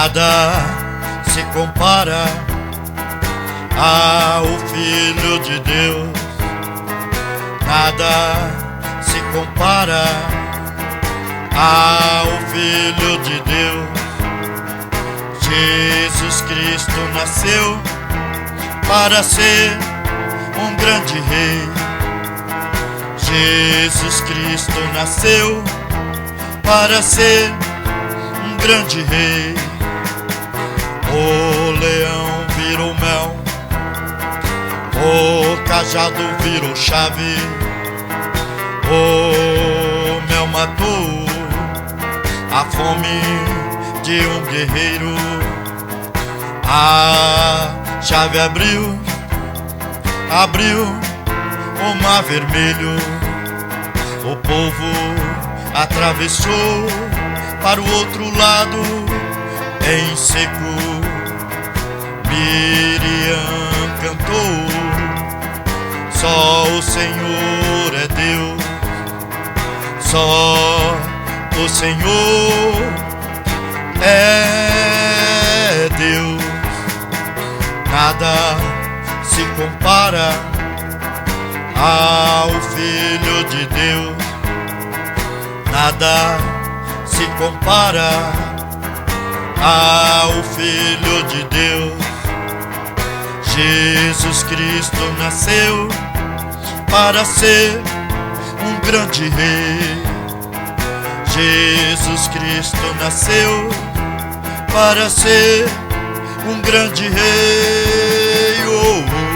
Nada se compara ao Filho de Deus. Nada se compara ao Filho de Deus. Jesus Cristo nasceu para ser um grande rei. Jesus Cristo nasceu para ser um grande rei. O leão virou mel, o cajado virou chave, o mel matou a fome de um guerreiro. A chave abriu o mar vermelho. O povo atravessou para o outro lado em seco. Miriam cantou: só o Senhor é Deus, só o Senhor é Deus. Nada se compara ao Filho de Deus. Nada se compara ao Filho de Deus. Jesus Cristo nasceu para ser um grande rei. Jesus Cristo nasceu para ser um grande rei. Oh, oh.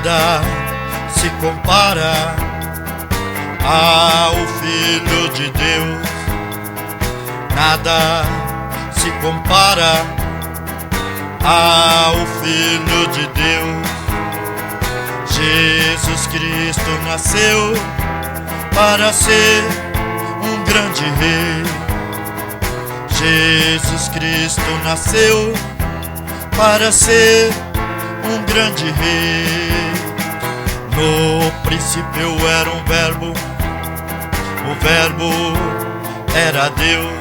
Nada se compara ao Filho de Deus. Nada se compara ao Filho de Deus. Jesus Cristo nasceu para ser um grande rei. Jesus Cristo nasceu para ser um grande rei. No princípio era um verbo, o verbo era Deus.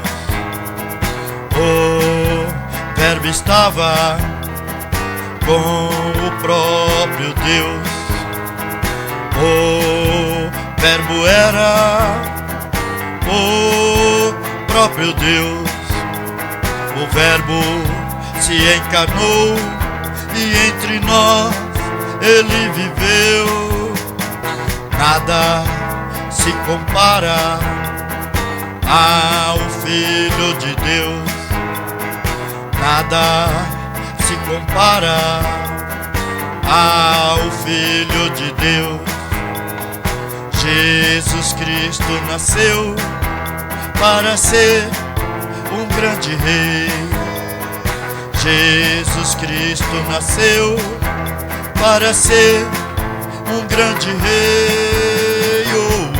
O verbo estava com o próprio Deus. O verbo era o próprio Deus. O verbo se encarnou e entre nós ele viveu. Nada se compara ao Filho de Deus. Nada se compara ao Filho de Deus. Jesus Cristo nasceu para ser um grande rei. Jesus Cristo nasceu para ser um grande rei. Oh, oh,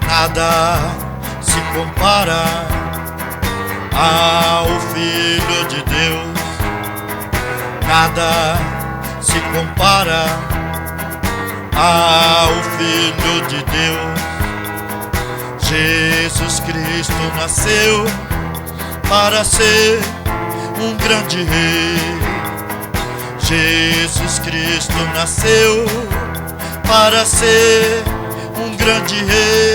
Nada se compara ao Filho de Deus. Nada se compara ao Filho de Deus. Jesus Cristo nasceu para ser um grande rei. Jesus Cristo nasceu para ser um grande rei.